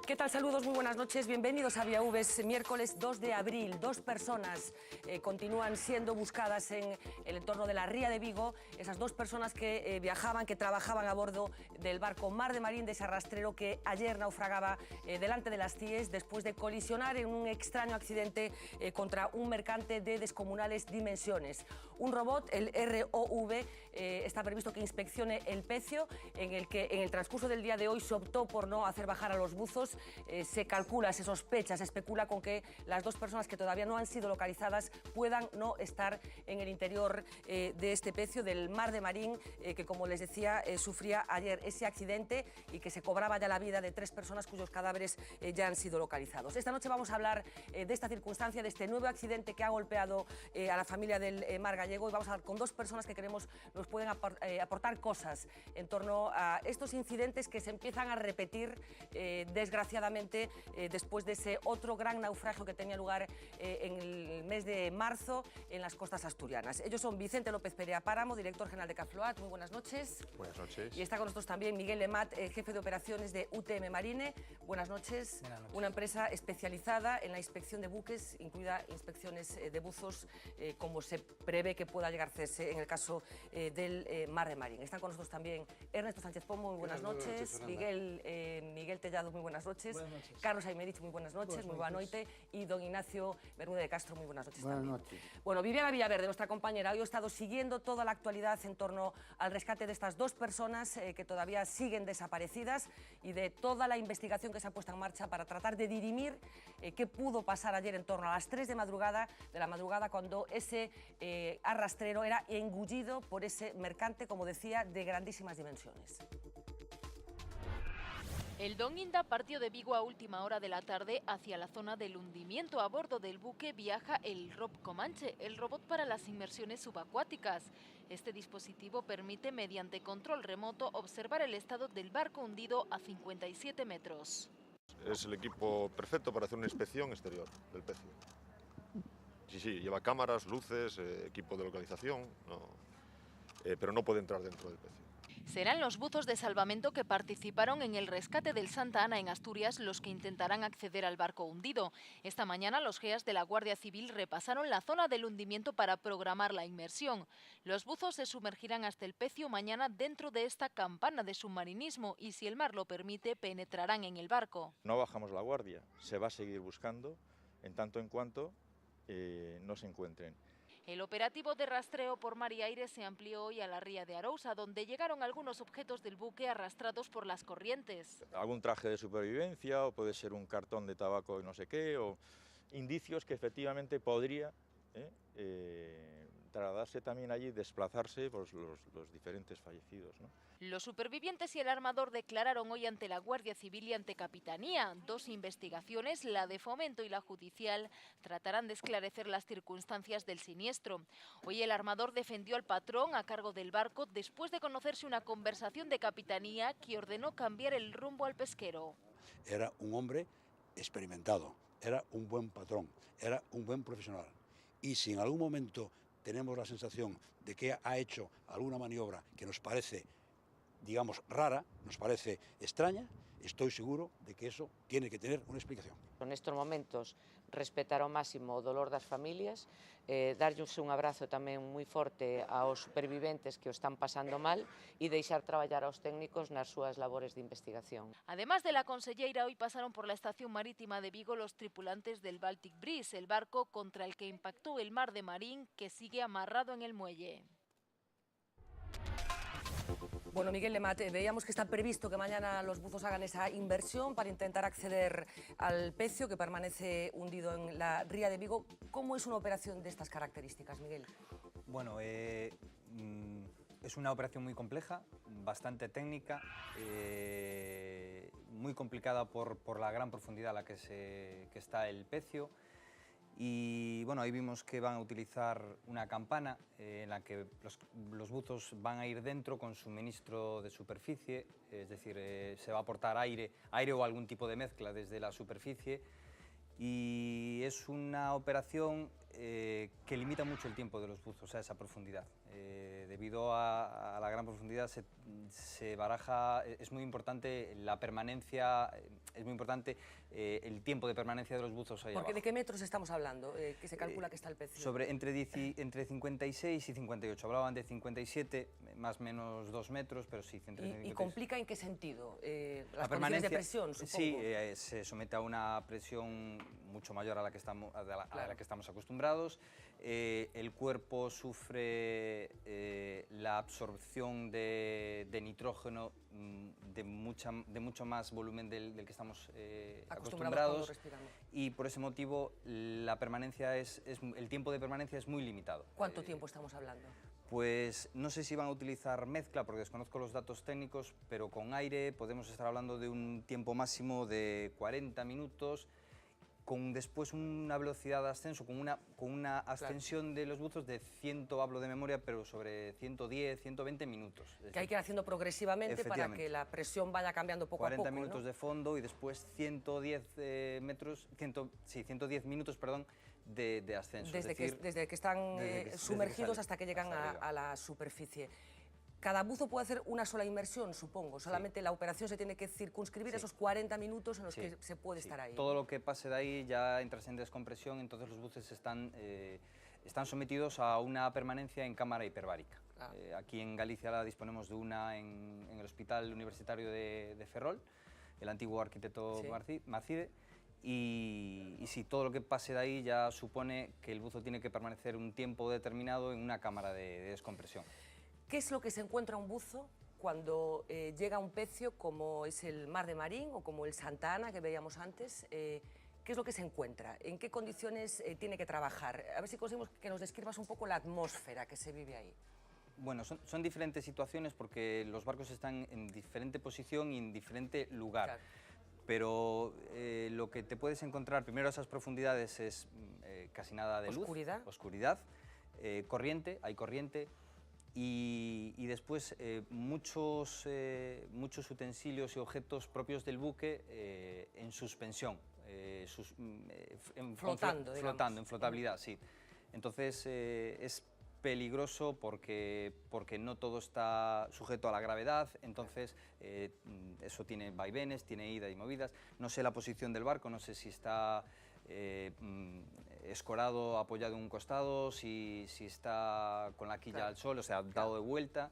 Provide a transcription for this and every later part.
¿Qué tal? Saludos, muy buenas noches. Bienvenidos a Vía Vs. Miércoles 2 de abril. Dos personas continúan siendo buscadas en el entorno de la Ría de Vigo. Esas dos personas que viajaban, que trabajaban a bordo del barco Mar de Marín, de ese arrastrero que ayer naufragaba delante de las CIES después de colisionar en un extraño accidente contra un mercante de descomunales dimensiones. Un robot, el ROV, está previsto que inspeccione el pecio, en el que en el transcurso del día de hoy se optó por no hacer bajar a los buzos. Se calcula, se sospecha, se especula con que las dos personas que todavía no han sido localizadas puedan no estar en el interior de este pecio del Mar de Marín, que, como les decía, sufría ayer ese accidente y que se cobraba ya la vida de tres personas cuyos cadáveres ya han sido localizados. Esta noche vamos a hablar de esta circunstancia, de este nuevo accidente que ha golpeado a la familia del Mar Gallego, y vamos a hablar con dos personas que creemos nos pueden aportar cosas en torno a estos incidentes que se empiezan a repetir desgraciadamente después de ese otro gran naufragio que tenía lugar en el mes de marzo en las costas asturianas. Ellos son Vicente López Perea Páramo, director general de Cafloat. Muy buenas noches. Buenas noches. Y está con nosotros también Miguel Lemat, jefe de operaciones de UTM Marine. Buenas noches. Buenas noches. Una empresa especializada en la inspección de buques, incluida inspecciones de buzos, como se prevé que pueda llegar a hacerse en el caso del Mar de Marín. Están con nosotros también Ernesto Sánchez Pomo. Muy buenas noches. Miguel Tellado. Muy buenas noches. Buenas noches. Carlos Aymerich, muy buenas noches, muy buena noche. Y don Ignacio Bermúdez de Castro, muy buenas noches también. Buenas noches. Bueno, Viviana Villaverde, nuestra compañera, hoy ha estado siguiendo toda la actualidad en torno al rescate de estas dos personas que todavía siguen desaparecidas y de toda la investigación que se ha puesto en marcha para tratar de dirimir qué pudo pasar ayer en torno a las 3 de la madrugada, cuando ese arrastrero era engullido por ese mercante, como decía, de grandísimas dimensiones. El Don Inda partió de Vigo a última hora de la tarde hacia la zona del hundimiento. A bordo del buque viaja el ROV Comanche, el robot para las inmersiones subacuáticas. Este dispositivo permite, mediante control remoto, observar el estado del barco hundido a 57 metros. Es el equipo perfecto para hacer una inspección exterior del pecio. Sí, lleva cámaras, luces, equipo de localización, pero no puede entrar dentro del pecio. Serán los buzos de salvamento que participaron en el rescate del Santa Ana en Asturias los que intentarán acceder al barco hundido. Esta mañana los GEAs de la Guardia Civil repasaron la zona del hundimiento para programar la inmersión. Los buzos se sumergirán hasta el pecio mañana dentro de esta campana de submarinismo y, si el mar lo permite, penetrarán en el barco. No bajamos la guardia, se va a seguir buscando en tanto en cuanto no se encuentren. El operativo de rastreo por mar y aire se amplió hoy a la ría de Arousa, donde llegaron algunos objetos del buque arrastrados por las corrientes. Algún traje de supervivencia, o puede ser un cartón de tabaco y no sé qué, o indicios que efectivamente podría trasladarse también allí, desplazarse pues, los diferentes fallecidos, ¿no? Los supervivientes y el armador declararon hoy ante la Guardia Civil y ante Capitanía. Dos investigaciones, la de Fomento y la judicial, tratarán de esclarecer las circunstancias del siniestro. Hoy el armador defendió al patrón a cargo del barco después de conocerse una conversación de Capitanía que ordenó cambiar el rumbo al pesquero. Era un hombre experimentado, era un buen patrón, era un buen profesional. Y si en algún momento tenemos la sensación de que ha hecho alguna maniobra que nos parece, digamos, rara, nos parece extraña, estoy seguro de que eso tiene que tener una explicación. En estos momentos, respetar ao máximo o dolor das familias, darlles un abrazo tamén moi forte aos superviventes que o están pasando mal e deixar traballar aos técnicos nas súas labores de investigación. Además de la conselleira, hoy pasaron por la estación marítima de Vigo los tripulantes del Baltic Breeze, el barco contra el que impactó el Mar de Marín, que sigue amarrado en el muelle. Bueno, Miguel Lemat, veíamos que está previsto que mañana los buzos hagan esa inversión para intentar acceder al pecio que permanece hundido en la Ría de Vigo. ¿Cómo es una operación de estas características, Miguel? Bueno, es una operación muy compleja, bastante técnica, muy complicada por la gran profundidad a la que está el pecio. Y bueno, ahí vimos que van a utilizar una campana en la que los buzos van a ir dentro con suministro de superficie, es decir, se va a aportar aire o algún tipo de mezcla desde la superficie, y es una operación que limita mucho el tiempo de los buzos a esa profundidad. Debido a la gran profundidad se baraja, es muy importante la permanencia, es muy importante el tiempo de permanencia de los buzos ahí Porque abajo. ¿de qué metros estamos hablando? ¿Qué se calcula que está el pecio? Entre 56 y 58, hablaban de 57, más o menos 2 metros, pero sí, entre 56. ¿Y complica en qué sentido? La Las condiciones de permanencia, presión, supongo. sí, se somete a una presión mucho mayor a la que estamos, a la que estamos acostumbrados. El cuerpo sufre la absorción de nitrógeno de mucho más volumen del que estamos acostumbrados, y por ese motivo la permanencia el tiempo de permanencia es muy limitado. ¿Cuánto tiempo estamos hablando? Pues no sé si van a utilizar mezcla, porque desconozco los datos técnicos, pero con aire podemos estar hablando de un tiempo máximo de 40 minutos, con después una velocidad de ascenso, con una ascensión de los buzos de hablo de memoria, pero sobre 110, 120 minutos. Que hay que ir haciendo progresivamente para que la presión vaya cambiando poco a poco. 40 minutos, ¿no?, de fondo, y después 110 minutos, perdón, de ascenso. Desde que están sumergidos hasta que llegan a la superficie. Cada buzo puede hacer una sola inmersión, supongo. Solamente la operación se tiene que circunscribir a esos 40 minutos en los que se puede estar ahí. Todo lo que pase de ahí ya entras en descompresión, entonces los buces están sometidos a una permanencia en cámara hiperbárica. Aquí en Galicia la disponemos de una en el Hospital Universitario de Ferrol, el antiguo arquitecto Macide. Y sí, todo lo que pase de ahí ya supone que el buzo tiene que permanecer un tiempo determinado en una cámara de descompresión. ¿Qué es lo que se encuentra un buzo cuando llega a un pecio como es el Mar de Marín o como el Santa Ana que veíamos antes? ¿Qué es lo que se encuentra? ¿En qué condiciones tiene que trabajar? A ver si conseguimos que nos describas un poco la atmósfera que se vive ahí. Bueno, son diferentes situaciones porque los barcos están en diferente posición y en diferente lugar. Claro. Pero lo que te puedes encontrar primero a esas profundidades es casi nada de luz, oscuridad, corriente, hay corriente, y después muchos utensilios y objetos propios del buque en suspensión, flotando, en flotabilidad, sí. Entonces es peligroso porque no todo está sujeto a la gravedad, entonces eso tiene vaivenes, tiene idas y movidas. No sé la posición del barco, no sé si está escorado, apoyado en un costado, si está con la quilla al sol, o sea, dado de vuelta,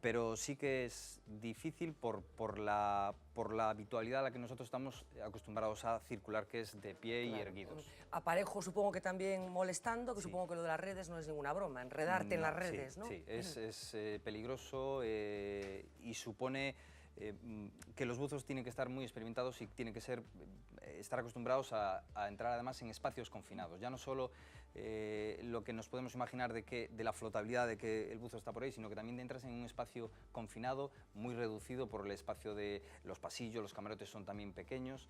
pero sí que es difícil por la habitualidad a la que nosotros estamos acostumbrados a circular, que es de pie y erguidos. Aparejo supongo que también molestando, que supongo que lo de las redes no es ninguna broma, enredarte en las redes, ¿no? Sí, es peligroso y supone que los buzos tienen que estar muy experimentados y tienen que estar acostumbrados a entrar además en espacios confinados. Ya no solo lo que nos podemos imaginar de la flotabilidad de que el buzo está por ahí, sino que también entras en un espacio confinado, muy reducido por el espacio de los pasillos, los camarotes son también pequeños.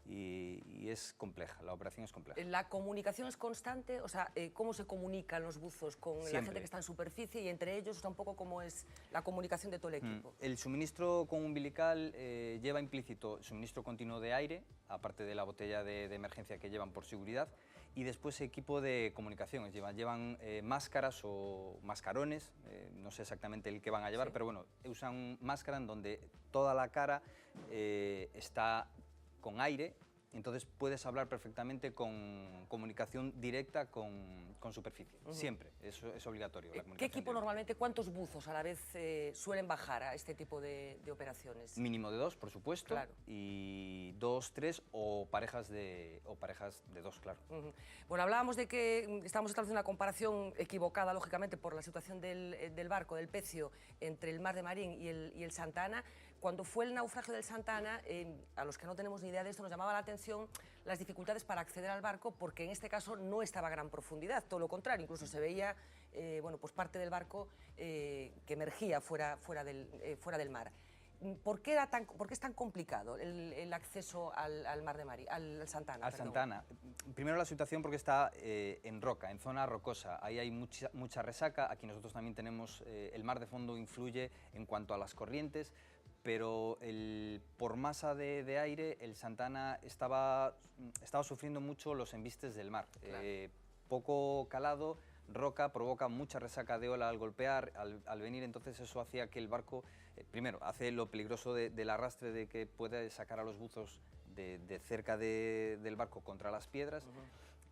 Y es compleja, la operación es compleja. ¿La comunicación es constante? O sea, ¿cómo se comunican los buzos con la gente que está en superficie y entre ellos? O sea, un poco cómo es la comunicación de todo el equipo. El suministro con umbilical lleva implícito suministro continuo de aire, aparte de la botella de emergencia que llevan por seguridad, y después equipo de comunicaciones. Llevan máscaras o mascarones, no sé exactamente el que van a llevar, pero bueno, usan máscara en donde toda la cara está con aire, entonces puedes hablar perfectamente con comunicación directa con superficie, siempre, eso es obligatorio. ¿Qué equipo normalmente, cuántos buzos a la vez suelen bajar a este tipo de operaciones? Mínimo de 2, por supuesto, claro. Y 2, 3 o parejas de 2, claro. Bueno, hablábamos de que estamos estableciendo una comparación equivocada, lógicamente, por la situación del barco, del pecio, entre el Mar de Marín y el Santa Ana. Cuando fue el naufragio del Santa Ana, a los que no tenemos ni idea de esto, nos llamaba la atención las dificultades para acceder al barco, porque en este caso no estaba a gran profundidad, todo lo contrario, incluso se veía bueno, pues parte del barco que emergía fuera del mar. ¿Por qué es tan complicado el acceso al mar de Marín, al Santa Ana? Al Santa Ana. Primero la situación porque está en roca, en zona rocosa. Ahí hay mucha resaca. Aquí nosotros también tenemos, el mar de fondo influye en cuanto a las corrientes, pero por masa de aire el Santa Ana estaba sufriendo mucho los embistes del mar. Claro. Poco calado, roca, provoca mucha resaca de ola al golpear, al venir, entonces eso hacía que el barco, primero, hace lo peligroso del arrastre, de que puede sacar a los buzos de cerca del barco contra las piedras,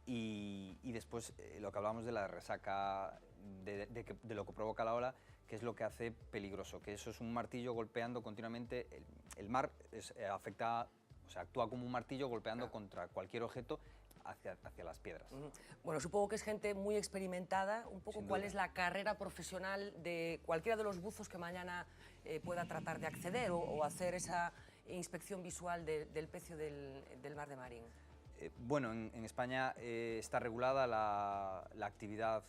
y después lo que hablábamos de la resaca, de lo que provoca la ola, que es lo que hace peligroso, que eso es un martillo golpeando continuamente. El mar afecta, o sea, actúa como un martillo golpeando contra cualquier objeto hacia las piedras. Bueno, supongo que es gente muy experimentada. Un poco, ¿cuál es la carrera profesional de cualquiera de los buzos que mañana pueda tratar de acceder o hacer esa inspección visual del pecio del mar de Marín? Bueno, en España está regulada la actividad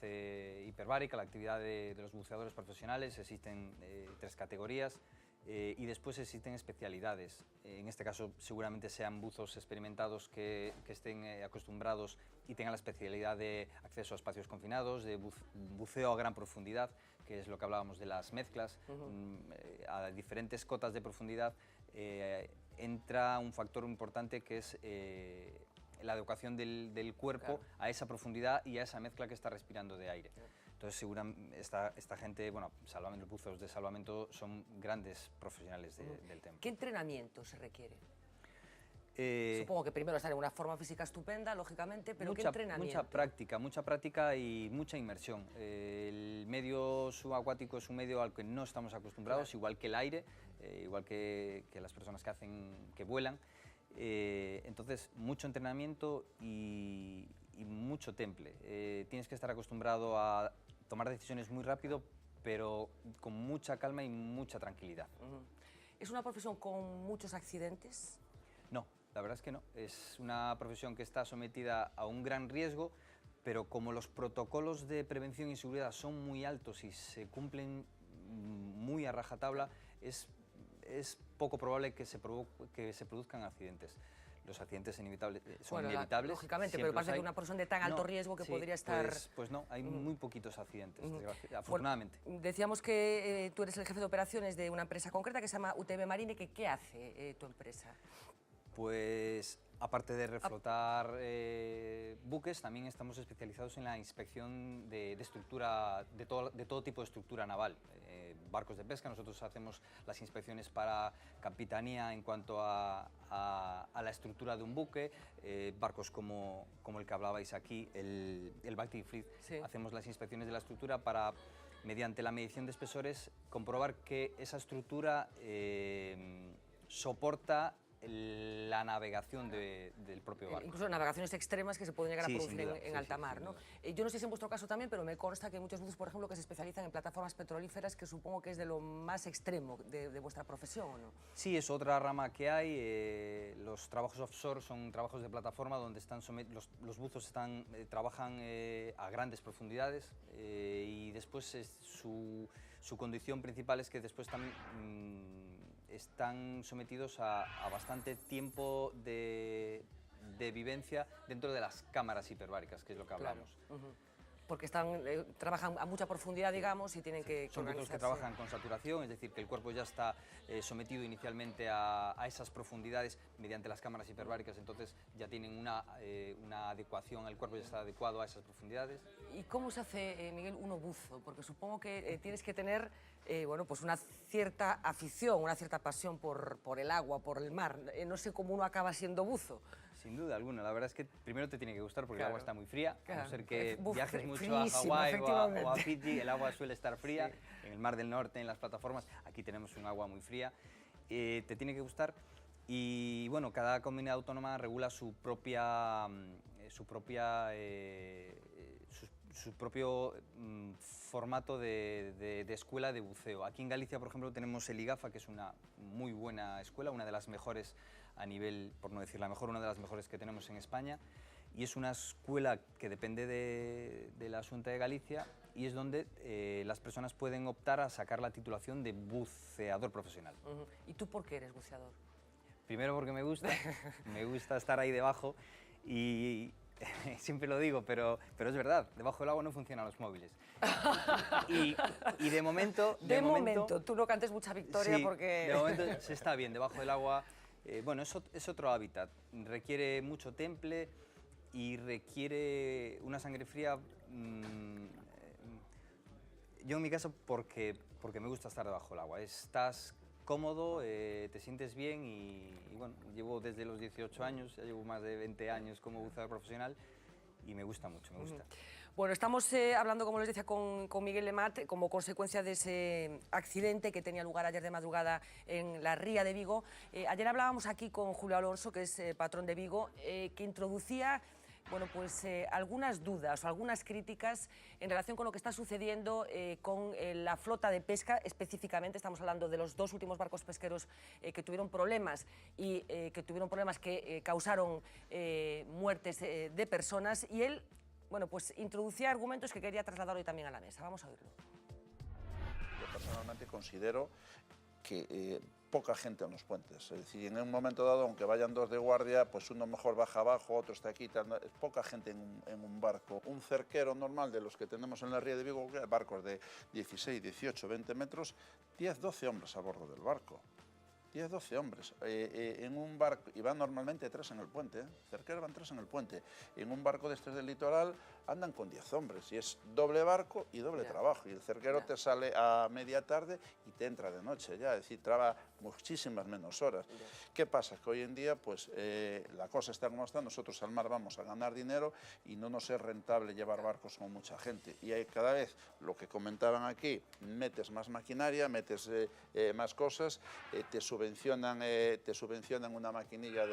hiperbárica, la actividad de los buceadores profesionales. Existen 3 categorías. Y después existen especialidades. En este caso seguramente sean buzos experimentados que estén acostumbrados y tengan la especialidad de acceso a espacios confinados, de buceo a gran profundidad, que es lo que hablábamos de las mezclas. A diferentes cotas de profundidad entra un factor importante, que es la adecuación del cuerpo a esa profundidad y a esa mezcla que está respirando de aire. Entonces, seguramente esta gente, bueno, los buzos de salvamento son grandes profesionales del tema. ¿Qué entrenamiento se requiere? Supongo que primero estar en una forma física estupenda, lógicamente, pero ¿qué entrenamiento? Mucha práctica y mucha inmersión. El medio subacuático es un medio al que no estamos acostumbrados, igual que el aire, igual que las personas que vuelan. Entonces, mucho entrenamiento y mucho temple. Tienes que estar acostumbrado a tomar decisiones muy rápido, pero con mucha calma y mucha tranquilidad. ¿Es una profesión con muchos accidentes? No, la verdad es que no. Es una profesión que está sometida a un gran riesgo, pero como los protocolos de prevención y seguridad son muy altos y se cumplen muy a rajatabla, es poco probable que se produzcan accidentes. Los accidentes son inevitables. Lógicamente, pero pasa que una persona de tan alto riesgo que podría estar... Pues no, hay muy poquitos accidentes, afortunadamente. Bueno, decíamos que tú eres el jefe de operaciones de una empresa concreta que se llama UTV Marine. ¿Qué hace tu empresa? Pues, aparte de reflotar buques, también estamos especializados en la inspección de estructura, de todo tipo de estructura naval. Barcos de pesca, nosotros hacemos las inspecciones para capitanía en cuanto a la estructura de un buque, barcos como el que hablabais aquí, el Baltic Fleet. Sí. Hacemos las inspecciones de la estructura para, mediante la medición de espesores, comprobar que esa estructura soporta la navegación del propio barco. Incluso navegaciones extremas que se pueden llegar a producir en alta mar, ¿no? Yo no sé si en vuestro caso también, pero me consta que hay muchos buzos, por ejemplo, que se especializan en plataformas petrolíferas, que supongo que es de lo más extremo de vuestra profesión, ¿no? Sí, es otra rama que hay. Los trabajos offshore son trabajos de plataforma donde los buzos trabajan a grandes profundidades, y después su condición principal es que después también están sometidos a bastante tiempo de vivencia dentro de las cámaras hiperbáricas, que es lo que hablamos. Porque trabajan a mucha profundidad, digamos, y tienen que Son buzos que trabajan con saturación, es decir, que el cuerpo ya está sometido inicialmente a esas profundidades mediante las cámaras hiperbáricas, entonces ya tienen una adecuación, el cuerpo ya está adecuado a esas profundidades. ¿Y cómo se hace, Miguel, uno buzo? Porque supongo que tienes que tener bueno, pues una cierta afición, una cierta pasión por el agua, por el mar. No sé cómo uno acaba siendo buzo. Sin duda alguna, la verdad es que primero te tiene que gustar porque el agua está muy fría, a no ser que viajes mucho a Hawái o a Fiji, el agua suele estar fría, en el Mar del Norte, en las plataformas, aquí tenemos un agua muy fría, te tiene que gustar y bueno, cada comunidad autónoma regula su propio formato de escuela de buceo. Aquí en Galicia, por ejemplo, tenemos el IGAFA, que es una muy buena escuela, una de las mejores a nivel, por no decir la mejor, una de las mejores que tenemos en España, y es una escuela que depende de la Xunta de Galicia y es donde las personas pueden optar a sacar la titulación de buceador profesional. ¿Y tú por qué eres buceador? Primero porque me gusta estar ahí debajo y siempre lo digo, pero es verdad, debajo del agua no funcionan los móviles. Y de momento... De momento, tú no cantes mucha victoria sí, porque... de momento se está bien, debajo del agua, bueno, es otro hábitat, requiere mucho temple y requiere una sangre fría, yo en mi caso porque me gusta estar debajo del agua, estás cómodo, te sientes bien y bueno, llevo desde los 18 años, ya llevo más de 20 años como buceador profesional y me gusta mucho, me gusta. Bueno, estamos hablando, como les decía, con Miguel Lemat como consecuencia de ese accidente que tenía lugar ayer de madrugada en la ría de Vigo. Ayer hablábamos aquí con Julio Alonso, que es patrón de Vigo, que introducía bueno, pues, algunas dudas o algunas críticas en relación con lo que está sucediendo con la flota de pesca. Específicamente estamos hablando de los dos últimos barcos pesqueros que tuvieron problemas y que causaron muertes de personas, y él, bueno, pues introducía argumentos que quería trasladar hoy también a la mesa. Vamos a oírlo. Yo personalmente considero que poca gente en los puentes, es decir, en un momento dado, aunque vayan dos de guardia, pues uno mejor baja abajo, otro está aquí, poca gente en un barco. Un cerquero normal de los que tenemos en la ría de Vigo, barcos de 16, 18, 20 metros, 10, 12 hombres a bordo del barco. 10, 12 hombres en un barco, y van normalmente 3 en el puente, cerquero van 3 en el puente. En un barco de este del litoral andan con 10 hombres, y es doble barco y doble trabajo, y el cerquero te sale a media tarde y te entra de noche ya, es decir, trabaja muchísimas menos horas. ¿Qué pasa? Que hoy en día pues la cosa está como está, nosotros al mar vamos a ganar dinero y no nos es rentable llevar barcos con mucha gente, y hay cada vez, lo que comentaban aquí, metes más maquinaria, metes más cosas, te subvencionan una maquinilla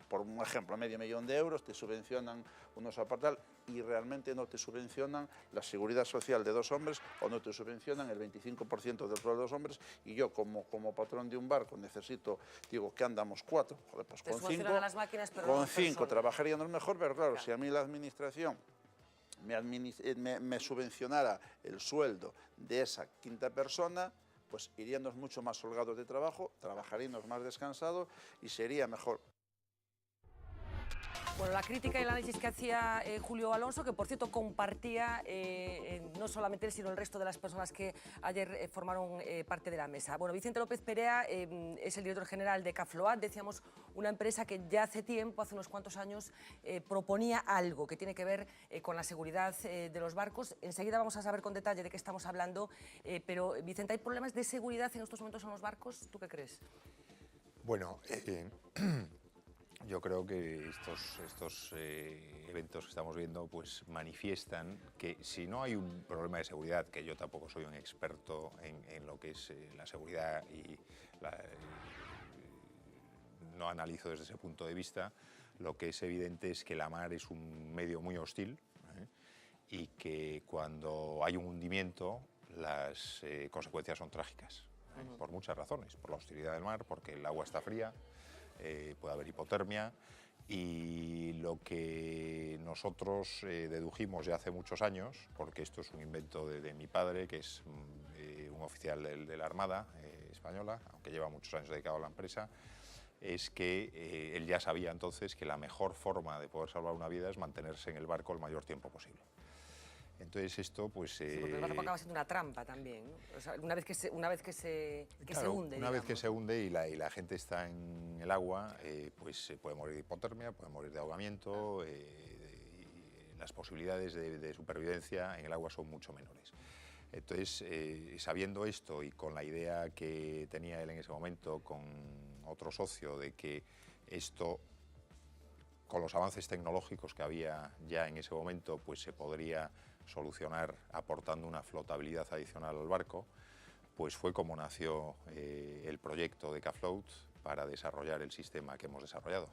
por un ejemplo, $500.000 de euros, te subvencionan unos apartados y realmente no te subvencionan la seguridad social de 2 hombres o no te subvencionan el 25% del sueldo de 2 hombres, y yo como patrón de un barco necesito, digo, que andamos 4, joder, pues con 5, las máquinas, pero con no 5 trabajaríamos mejor, pero claro, si a mí la administración me subvencionara el sueldo de esa quinta persona, pues iríamos mucho más holgados de trabajo, trabajaríamos más descansados y sería mejor. Bueno, la crítica y el análisis que hacía Julio Alonso, que por cierto compartía no solamente él, sino el resto de las personas que ayer formaron parte de la mesa. Bueno, Vicente López Perea es el director general de Cafloat, decíamos, una empresa que ya hace tiempo, hace unos cuantos años, proponía algo que tiene que ver con la seguridad de los barcos. Enseguida vamos a saber con detalle de qué estamos hablando, pero Vicente, ¿hay problemas de seguridad en estos momentos en los barcos? ¿Tú qué crees? Bueno, yo creo que estos eventos que estamos viendo pues manifiestan que si no hay un problema de seguridad, que yo tampoco soy un experto en lo que es la seguridad y no analizo desde ese punto de vista, lo que es evidente es que la mar es un medio muy hostil, y que cuando hay un hundimiento las consecuencias son trágicas, por muchas razones, por la hostilidad del mar, porque el agua está fría, puede haber hipotermia, y lo que nosotros dedujimos ya hace muchos años, porque esto es un invento de mi padre, que es un oficial de la Armada española, aunque lleva muchos años dedicado a la empresa, es que él ya sabía entonces que la mejor forma de poder salvar una vida es mantenerse en el barco el mayor tiempo posible. Entonces esto pues... Sí, porque el barco acaba siendo una trampa también, ¿no? O sea, una vez que se hunde. Una vez que se hunde y la gente está en el agua, pues puede morir de hipotermia, puede morir de ahogamiento, las posibilidades de supervivencia en el agua son mucho menores. Entonces, sabiendo esto y con la idea que tenía él en ese momento con otro socio de que esto, con los avances tecnológicos que había ya en ese momento, pues se podría solucionar aportando una flotabilidad adicional al barco, pues fue como nació el proyecto de Cafloat para desarrollar el sistema que hemos desarrollado.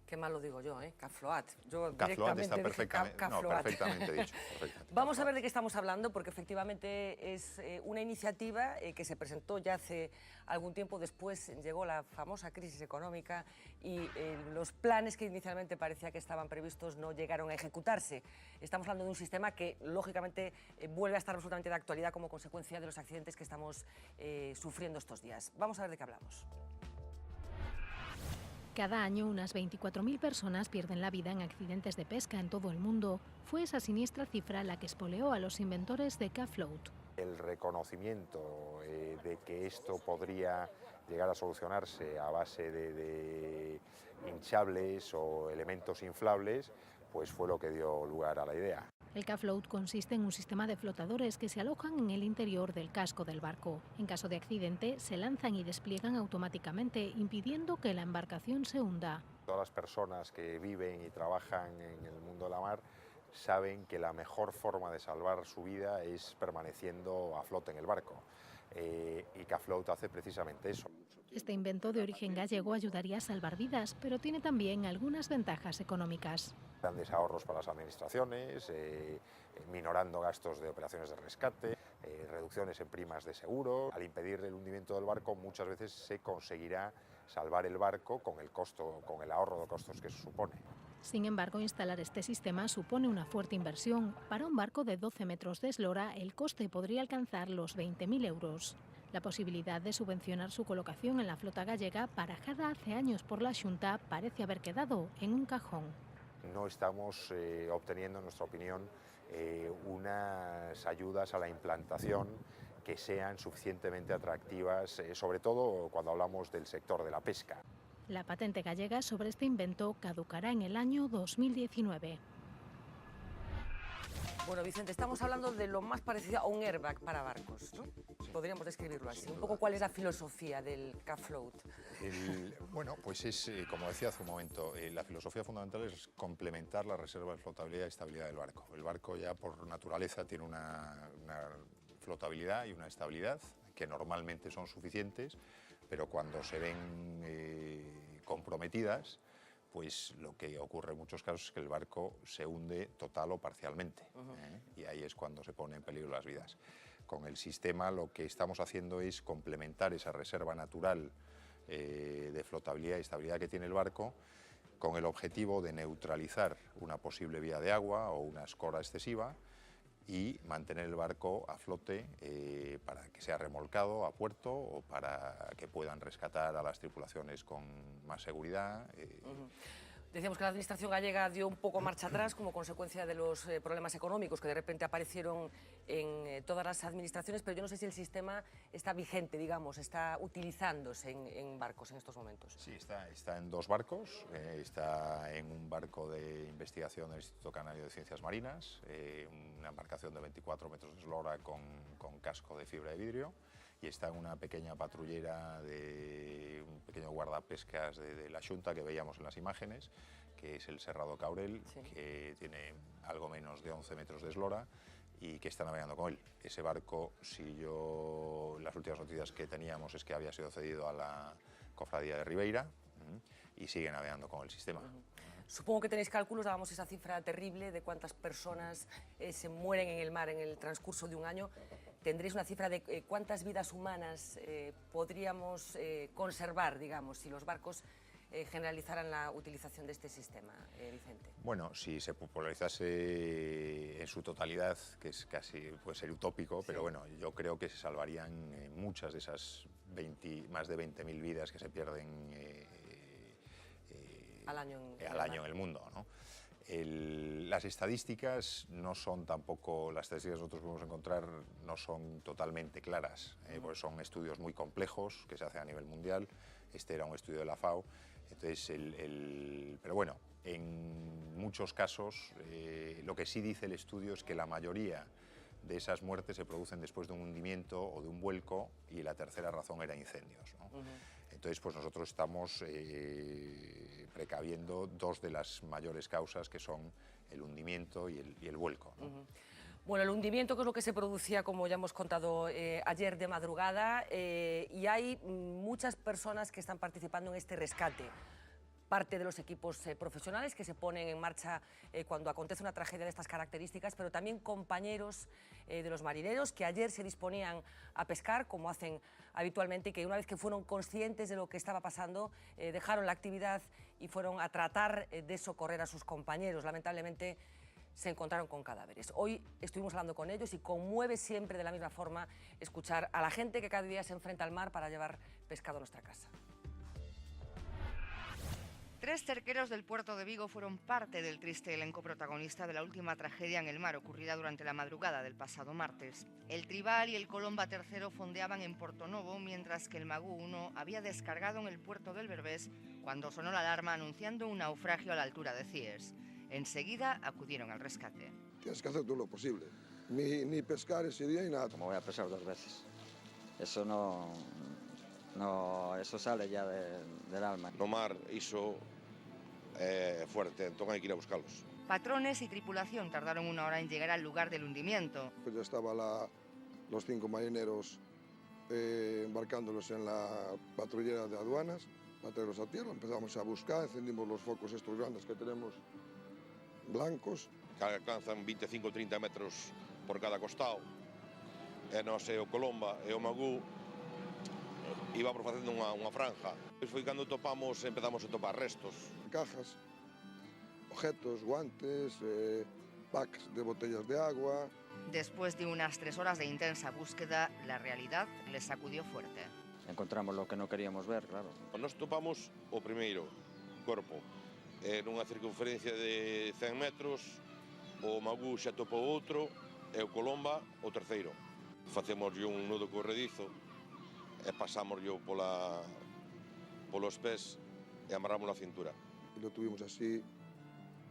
Qué mal lo digo yo, ¿eh? Cafloat. Yo Cafloat está directamente dije perfectamente dicho. Perfectamente. Vamos a ver de qué estamos hablando, porque efectivamente es una iniciativa que se presentó ya hace algún tiempo. Después llegó la famosa crisis económica y los planes que inicialmente parecía que estaban previstos no llegaron a ejecutarse. Estamos hablando de un sistema que, lógicamente, vuelve a estar absolutamente de actualidad como consecuencia de los accidentes que estamos sufriendo estos días. Vamos a ver de qué hablamos. Cada año unas 24.000 personas pierden la vida en accidentes de pesca en todo el mundo. Fue esa siniestra cifra la que espoleó a los inventores de K-Float. El reconocimiento de que esto podría llegar a solucionarse a base de hinchables o elementos inflables, pues fue lo que dio lugar a la idea. El K-Float consiste en un sistema de flotadores que se alojan en el interior del casco del barco. En caso de accidente, se lanzan y despliegan automáticamente, impidiendo que la embarcación se hunda. Todas las personas que viven y trabajan en el mundo de la mar saben que la mejor forma de salvar su vida es permaneciendo a flote en el barco. Y K-Float hace precisamente eso. Este invento de origen gallego ayudaría a salvar vidas, pero tiene también algunas ventajas económicas. Grandes ahorros para las administraciones, minorando gastos de operaciones de rescate, reducciones en primas de seguro. Al impedir el hundimiento del barco, muchas veces se conseguirá salvar el barco con el ahorro de costos que eso supone. Sin embargo, instalar este sistema supone una fuerte inversión. Para un barco de 12 metros de eslora, el coste podría alcanzar los 20.000 euros. La posibilidad de subvencionar su colocación en la flota gallega, barajada hace años por la Xunta, parece haber quedado en un cajón. No estamos obteniendo, en nuestra opinión, unas ayudas a la implantación que sean suficientemente atractivas, sobre todo cuando hablamos del sector de la pesca. La patente gallega sobre este invento caducará en el año 2019. Bueno, Vicente, estamos hablando de lo más parecido a un airbag para barcos, ¿no? Podríamos describirlo así. Un poco cuál es la filosofía del K-Float. Bueno, pues es, como decía hace un momento, la filosofía fundamental es complementar la reserva de flotabilidad y estabilidad del barco. El barco ya por naturaleza tiene una flotabilidad y una estabilidad que normalmente son suficientes, pero cuando se ven comprometidas, pues lo que ocurre en muchos casos es que el barco se hunde total o parcialmente, y ahí es cuando se pone en peligro las vidas. Con el sistema lo que estamos haciendo es complementar esa reserva natural de flotabilidad y estabilidad que tiene el barco con el objetivo de neutralizar una posible vía de agua o una escora excesiva y mantener el barco a flote para que sea remolcado a puerto o para que puedan rescatar a las tripulaciones con más seguridad. Decíamos que la Administración gallega dio un poco marcha atrás como consecuencia de los problemas económicos que de repente aparecieron en todas las administraciones, pero yo no sé si el sistema está vigente, digamos, está utilizándose en barcos en estos momentos. Sí, está en 2 barcos, está en un barco de investigación del Instituto Canario de Ciencias Marinas, una embarcación de 24 metros de eslora con casco de fibra de vidrio, y está en una pequeña patrullera de un pequeño guardapescas de la Xunta que veíamos en las imágenes, que es el Serrado Caurel, sí, que tiene algo menos de 11 metros de eslora y que está navegando con él. Ese barco, las últimas noticias que teníamos es que había sido cedido a la Cofradía de Ribeira y sigue navegando con el sistema. Supongo que tenéis cálculos, dábamos esa cifra terrible de cuántas personas se mueren en el mar en el transcurso de un año. ¿Tendréis una cifra de cuántas vidas humanas podríamos conservar, digamos, si los barcos generalizaran la utilización de este sistema, Vicente? Bueno, si se popularizase en su totalidad, que es casi, puede ser utópico, pero bueno, yo creo que se salvarían muchas de esas más de 20.000 vidas que se pierden al año en el mundo, ¿no? Las estadísticas no son tampoco, las estadísticas que nosotros podemos encontrar no son totalmente claras, porque son estudios muy complejos que se hacen a nivel mundial. Este era un estudio de la FAO, entonces pero bueno, en muchos casos lo que sí dice el estudio es que la mayoría de esas muertes se producen después de un hundimiento o de un vuelco, y la tercera razón era incendios, ¿no? Entonces, pues nosotros estamos precaviendo 2 de las mayores causas, que son el hundimiento y el vuelco, ¿no? Bueno, el hundimiento, que es lo que se producía, como ya hemos contado ayer de madrugada, y hay muchas personas que están participando en este rescate. parte de los equipos profesionales que se ponen en marcha cuando acontece una tragedia de estas características, pero también compañeros de los marineros que ayer se disponían a pescar, como hacen habitualmente, y que una vez que fueron conscientes de lo que estaba pasando, dejaron la actividad y fueron a tratar de socorrer a sus compañeros. Lamentablemente se encontraron con cadáveres. Hoy estuvimos hablando con ellos y conmueve siempre de la misma forma escuchar a la gente que cada día se enfrenta al mar para llevar pescado a nuestra casa. 3 cerqueros del puerto de Vigo fueron parte del triste elenco protagonista de la última tragedia en el mar ocurrida durante la madrugada del pasado martes. El Tribal y el Colomba III fondeaban en Portonovo, mientras que el Magú 1 había descargado en el puerto del Berbés cuando sonó la alarma anunciando un naufragio a la altura de Cies. Enseguida acudieron al rescate. Tienes que hacer todo lo posible, ni pescar ese día ni nada. Como voy a pescar 2 veces, eso no eso sale ya del alma. No mar, iso fuerte, entonces hay que ir a buscarlos. Patrones y tripulación tardaron 1 hora en llegar al lugar del hundimiento. Pues ya estaban los 5 marineros embarcándolos en la patrullera de aduanas para traerlos a tierra. Empezamos a buscar, encendimos los focos estos grandes que tenemos blancos. Que alcanzan 25 o 30 metros por cada costado. E nós e o Colomba e o Magú íbamos facendo unha franja. Foi cando empezamos a topar restos. Cajas, objetos, guantes, packs de botellas de agua. Después de unas 3 horas de intensa búsqueda, la realidad les sacudió fuerte. Encontramos lo que no queríamos ver, claro. Nos topamos o primeiro corpo nunha circunferencia de 100 metros, o Magú xa topou outro e o Colomba o terceiro. Facemos un nudo corredizo e pasamos polos pés e amarramos a cintura. Y lo tuvimos así,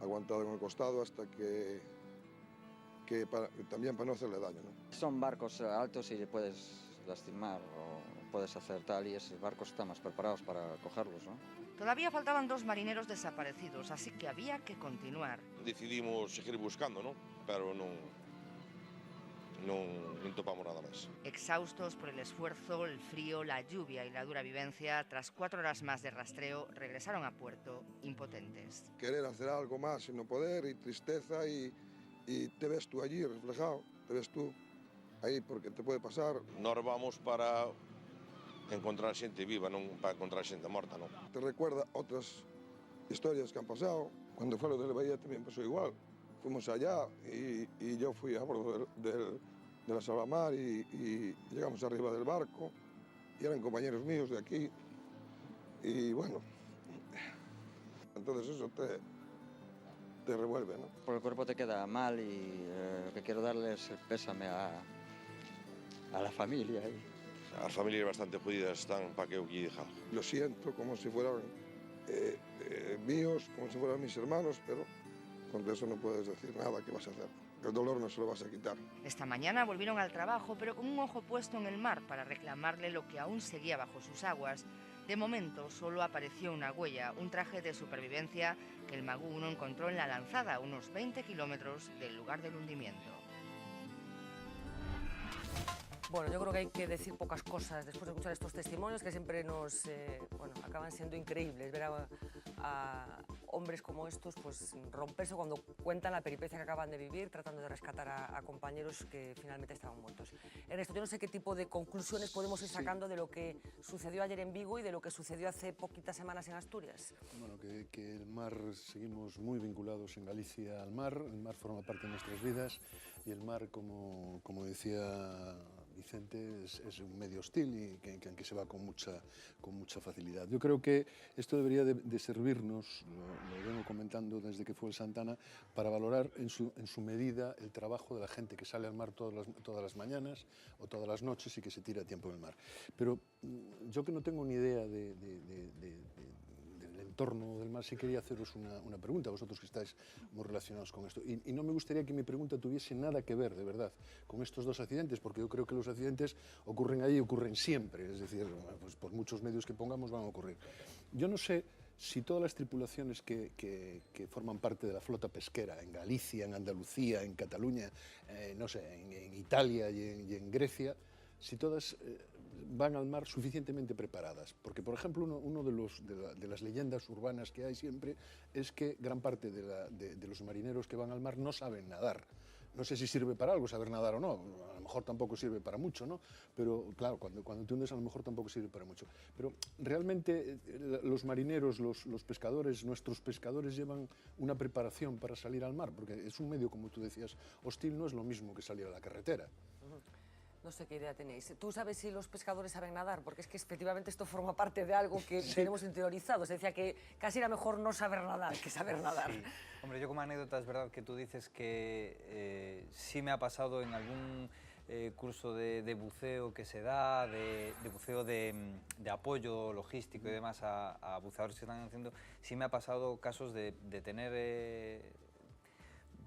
aguantado en el costado hasta que también para no hacerle daño, ¿no? Son barcos altos y le puedes lastimar o puedes hacer tal, y esos barcos están más preparados para cogerlos, ¿no? Todavía faltaban 2 marineros desaparecidos, así que había que continuar. Decidimos seguir buscando, ¿no? Pero non topamos nada máis. Exhaustos por el esfuerzo, el frío, la lluvia y la dura vivencia, tras 4 horas más de rastreo, regresaron a puerto impotentes. Querer hacer algo más y no poder, y tristeza, y te ves tú allí reflejado, te ves tú ahí porque te puede pasar. Nós vamos para encontrar xente viva, non para encontrar xente morta, non. Te recuerda otras historias que han pasado. Cuando fue lo de la bahía también pasó igual. Fuimos allá y yo fui a bordo de la Salvamar y llegamos arriba del barco y eran compañeros míos de aquí y bueno, entonces eso te revuelve, ¿no? Por el cuerpo te queda mal y lo que quiero darle es el pésame a la familia. As familias bastante jodidas están para que eu aquí deja. Lo siento como si fueran míos, como si fueran mis hermanos, pero contra eso no puedes decir nada. ¿Qué vas a hacer? El dolor no se lo vas a quitar. Esta mañana volvieron al trabajo, pero con un ojo puesto en el mar para reclamarle lo que aún seguía bajo sus aguas. De momento solo apareció una huella, un traje de supervivencia que el Magú 1 encontró en la lanzada a unos 20 kilómetros del lugar del hundimiento. Bueno, yo creo que hay que decir pocas cosas después de escuchar estos testimonios que siempre nos acaban siendo increíbles. Ver a hombres como estos pues romperse cuando cuentan la peripecia que acaban de vivir tratando de rescatar a compañeros que finalmente estaban muertos. Ernesto, yo no sé qué tipo de conclusiones podemos ir sacando de lo que sucedió ayer en Vigo y de lo que sucedió hace poquitas semanas en Asturias. Bueno, que el mar, seguimos muy vinculados en Galicia al mar, el mar forma parte de nuestras vidas y el mar, como decía Vicente, es un medio hostil y en que se va con mucha facilidad. Yo creo que esto debería de servirnos, lo vengo comentando desde que fue el Santana, para valorar en su medida el trabajo de la gente que sale al mar todas las mañanas o todas las noches y que se tira tiempo en el mar. Pero yo que no tengo ni idea del entorno del mar, sí quería haceros una pregunta, vosotros que estáis muy relacionados con esto. Y no me gustaría que mi pregunta tuviese nada que ver, de verdad, con estos 2 accidentes, porque yo creo que los accidentes ocurren ahí y ocurren siempre, es decir, pues por muchos medios que pongamos van a ocurrir. Yo no sé si todas las tripulaciones que forman parte de la flota pesquera en Galicia, en Andalucía, en Cataluña, no sé, en Italia y en Grecia, si todas van al mar suficientemente preparadas. Porque, por ejemplo, uno de las leyendas urbanas que hay siempre es que gran parte de los marineros que van al mar no saben nadar. No sé si sirve para algo saber nadar o no, a lo mejor tampoco sirve para mucho, ¿no? Pero claro, cuando te hundes a lo mejor tampoco sirve para mucho. Pero realmente los marineros, los pescadores, nuestros pescadores llevan una preparación para salir al mar, porque es un medio, como tú decías, hostil, no es lo mismo que salir a la carretera. No sé qué idea tenéis. ¿Tú sabes si los pescadores saben nadar? Porque es que efectivamente esto forma parte de algo que tenemos interiorizado. Se decía que casi era mejor no saber nadar que saber nadar. Sí. Hombre, yo como anécdota es verdad que tú dices que sí me ha pasado en algún curso de buceo que se da, de buceo de apoyo logístico y demás a buceadores que están haciendo, sí me ha pasado casos de tener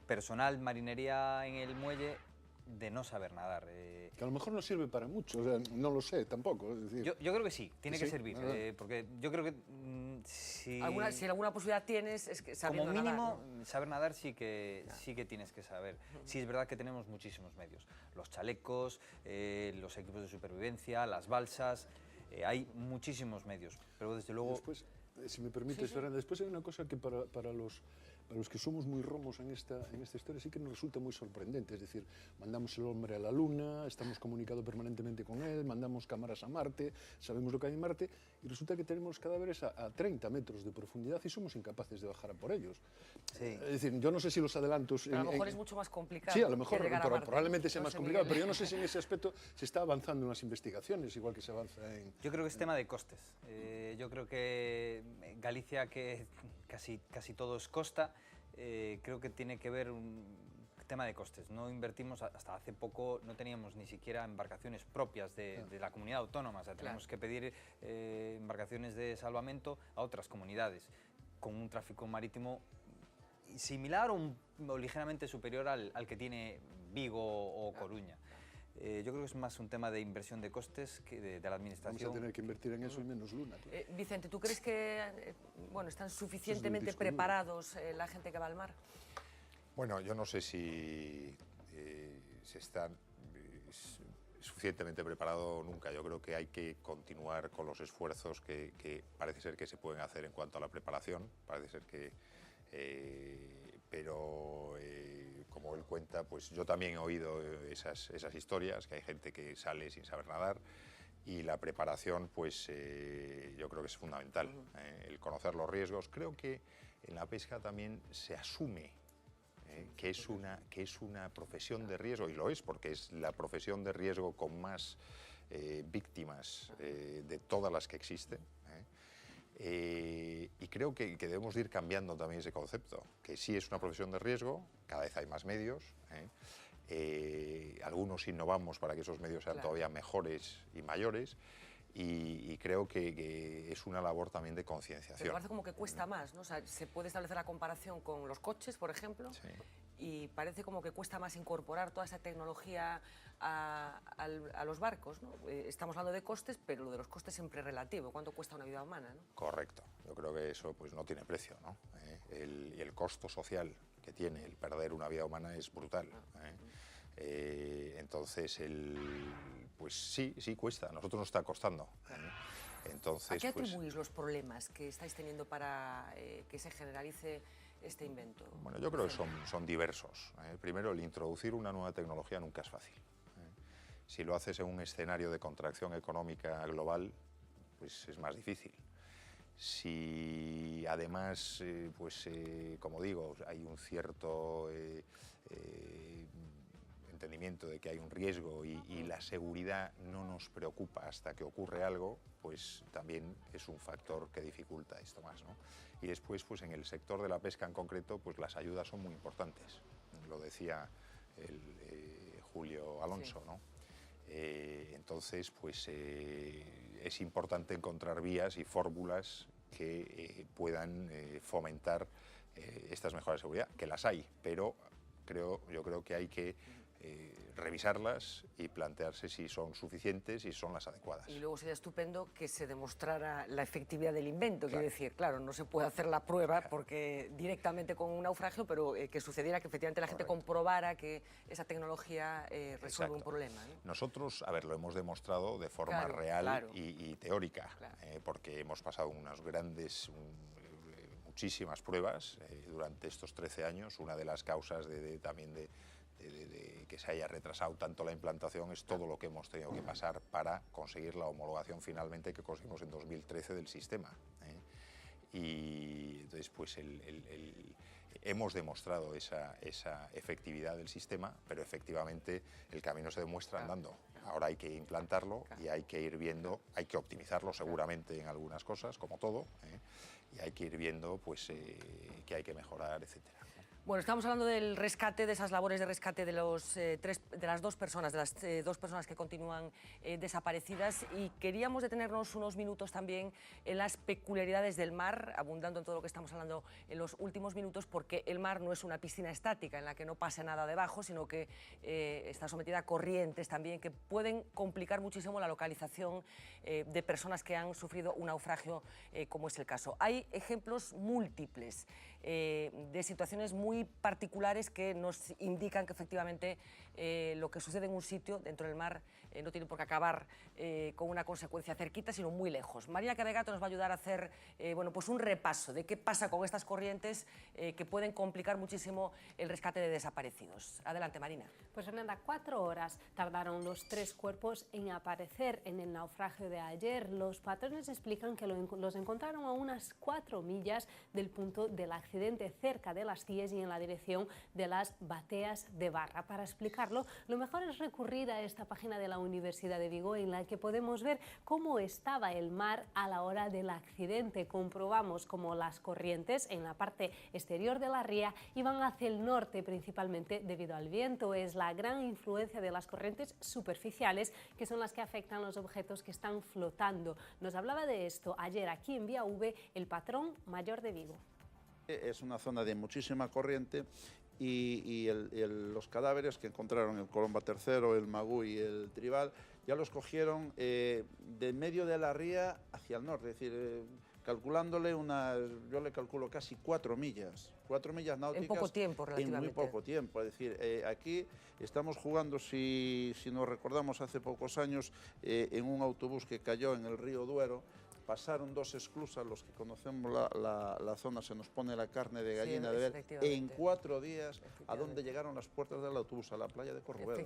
personal, marinería en el muelle, de no saber nadar. Que a lo mejor no sirve para mucho, o sea, no lo sé tampoco. Es decir, yo creo que sí, tiene que servir, porque yo creo que si alguna posibilidad tienes, es que sabiendo como mínimo nadar, ¿no? saber nadar sí que tienes que saber. Sí es verdad que tenemos muchísimos medios, los chalecos, los equipos de supervivencia, las balsas, hay muchísimos medios, pero desde luego... Después, si me permites, Fernanda, después hay una cosa que para los que somos muy romos en esta historia sí que nos resulta muy sorprendente, es decir, mandamos el hombre a la Luna, estamos comunicando permanentemente con él, mandamos cámaras a Marte, sabemos lo que hay en Marte, y resulta que tenemos cadáveres a 30 metros de profundidad y somos incapaces de bajar a por ellos. Sí. Es decir, yo no sé si los adelantos... Pero a lo mejor es mucho más complicado. Sí, a lo mejor, Marte, probablemente sea más complicado, pero yo no sé si en ese aspecto se está avanzando en las investigaciones, igual que se avanza en... Yo creo que es tema de costes. Yo creo que Galicia, que casi todo es costa, creo que tiene que ver un tema de costes. No invertimos, hasta hace poco no teníamos ni siquiera embarcaciones propias de la comunidad autónoma, o sea, tenemos que pedir embarcaciones de salvamento a otras comunidades, con un tráfico marítimo similar o ligeramente superior al que tiene Vigo o Coruña. Yo creo que es más un tema de inversión de costes que de la administración. Vamos a tener que invertir en eso y menos Luna. Vicente, ¿tú crees que están suficientemente preparados la gente que va al mar? Bueno, yo no sé si se están suficientemente preparado nunca. Yo creo que hay que continuar con los esfuerzos que parece ser que se pueden hacer en cuanto a la preparación. Parece ser que... pero como él cuenta, pues yo también he oído esas historias, que hay gente que sale sin saber nadar, y la preparación, pues yo creo que es fundamental, el conocer los riesgos. Creo que en la pesca también se asume que es una profesión de riesgo, y lo es, porque es la profesión de riesgo con más víctimas de todas las que existen. Y creo que debemos ir cambiando también ese concepto, que sí es una profesión de riesgo, cada vez hay más medios, algunos innovamos para que esos medios sean todavía mejores y mayores, y creo que es una labor también de concienciación. Pero parece como que cuesta más, ¿no? O sea, se puede establecer la comparación con los coches, por ejemplo, y parece como que cuesta más incorporar toda esa tecnología a los barcos, ¿no? Estamos hablando de costes, pero lo de los costes siempre es relativo. ¿Cuánto cuesta una vida humana, ¿no? Correcto. Yo creo que eso pues no tiene precio, ¿no? Y el costo social que tiene el perder una vida humana es brutal. Entonces, pues sí cuesta. A nosotros nos está costando. Entonces, ¿a qué atribuís los problemas que estáis teniendo para que se generalice este invento? Bueno, yo creo que son diversos. Primero, el introducir una nueva tecnología nunca es fácil. Si lo haces en un escenario de contracción económica global, pues es más difícil. Si además, como digo, hay un cierto entendimiento de que hay un riesgo y la seguridad no nos preocupa hasta que ocurre algo, pues también es un factor que dificulta esto más, ¿no? Y después, pues en el sector de la pesca en concreto, pues las ayudas son muy importantes. Lo decía Julio Alonso, ¿no? Entonces, pues es importante encontrar vías y fórmulas que puedan fomentar estas mejoras de seguridad, que las hay, pero yo creo que hay que revisarlas y plantearse si son suficientes y son las adecuadas. Y luego sería estupendo que se demostrara la efectividad del invento, quiero decir, claro, no se puede hacer la prueba porque directamente con un naufragio, pero que sucediera que efectivamente la gente comprobara que esa tecnología resuelve un problema, ¿no? Nosotros, a ver, lo hemos demostrado de forma real y teórica, porque hemos pasado unas muchísimas pruebas durante estos 13 años. Una de las causas también de que se haya retrasado tanto la implantación es todo lo que hemos tenido que pasar para conseguir la homologación finalmente que conseguimos en 2013 del sistema. Y entonces pues hemos demostrado esa efectividad del sistema, pero efectivamente el camino se demuestra andando. Ahora hay que implantarlo y hay que ir viendo, hay que optimizarlo seguramente en algunas cosas, como todo, y hay que ir viendo pues qué hay que mejorar, etcétera. Bueno, estamos hablando del rescate, de esas labores de rescate de las dos personas que continúan desaparecidas, y queríamos detenernos unos minutos también en las peculiaridades del mar, abundando en todo lo que estamos hablando en los últimos minutos, porque el mar no es una piscina estática en la que no pase nada debajo, sino que está sometida a corrientes también que pueden complicar muchísimo la localización de personas que han sufrido un naufragio, como es el caso. Hay ejemplos múltiples de situaciones muy particulares que nos indican que efectivamente lo que sucede en un sitio dentro del mar no tiene por qué acabar con una consecuencia cerquita, sino muy lejos. Marina Cabegato nos va a ayudar a hacer bueno, pues un repaso de qué pasa con estas corrientes que pueden complicar muchísimo el rescate de desaparecidos. Adelante, Marina. Pues Fernanda, 4 horas tardaron los 3 cuerpos en aparecer en el naufragio de ayer. Los patrones explican que los encontraron a unas 4 millas del punto del accidente, cerca de las Cies y en la dirección de las Bateas de Barra. Para explicarlo, lo mejor es recurrir a esta página de la Universidad de Vigo, en la que podemos ver cómo estaba el mar a la hora del accidente. Comprobamos cómo las corrientes en la parte exterior de la ría iban hacia el norte, principalmente debido al viento. Es la gran influencia de las corrientes superficiales, que son las que afectan los objetos que están flotando. Nos hablaba de esto ayer aquí en Vía V el patrón mayor de Vigo. Es una zona de muchísima corriente y los cadáveres que encontraron, el Colomba III, el Magú y el Tribal, ya los cogieron de medio de la ría hacia el norte, es decir, calculándole yo le calculo casi 4 millas náuticas. En poco tiempo, relativamente. En muy poco tiempo, es decir, aquí estamos jugando, si nos recordamos hace pocos años, en un autobús que cayó en el río Duero. Pasaron 2 esclusas, los que conocemos la zona, se nos pone la carne de gallina de ver, en 4 días, a donde llegaron las puertas del autobús, a la playa de Corrubedo.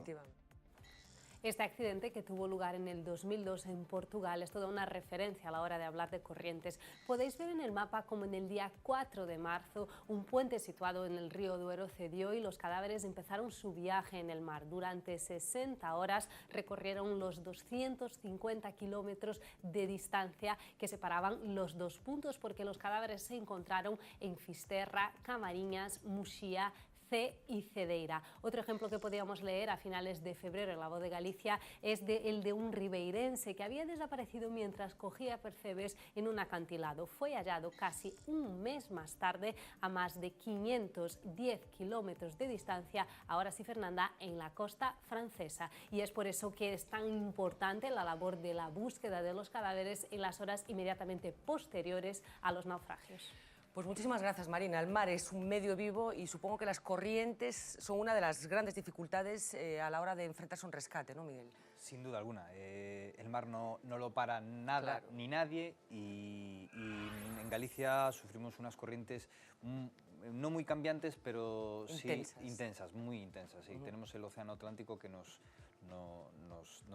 Este accidente, que tuvo lugar en el 2002 en Portugal, es toda una referencia a la hora de hablar de corrientes. Podéis ver en el mapa como en el día 4 de marzo un puente situado en el río Duero cedió y los cadáveres empezaron su viaje en el mar. Durante 60 horas recorrieron los 250 kilómetros de distancia que separaban los 2 puntos, porque los cadáveres se encontraron en Fisterra, Camariñas, Muxía, C y Cedeira. Otro ejemplo que podíamos leer a finales de febrero en La Voz de Galicia es el de un ribeirense que había desaparecido mientras cogía percebes en un acantilado. Fue hallado casi un mes más tarde a más de 510 kilómetros de distancia, ahora sí, Fernanda, en la costa francesa. Y es por eso que es tan importante la labor de la búsqueda de los cadáveres en las horas inmediatamente posteriores a los naufragios. Pues muchísimas gracias, Marina. El mar es un medio vivo y supongo que las corrientes son una de las grandes dificultades a la hora de enfrentarse a un rescate, ¿no, Miguel? Sin duda alguna. El mar no lo para nada ni nadie y en Galicia sufrimos unas corrientes no muy cambiantes, pero sí intensas, muy intensas. Sí. Tenemos el Océano Atlántico que nos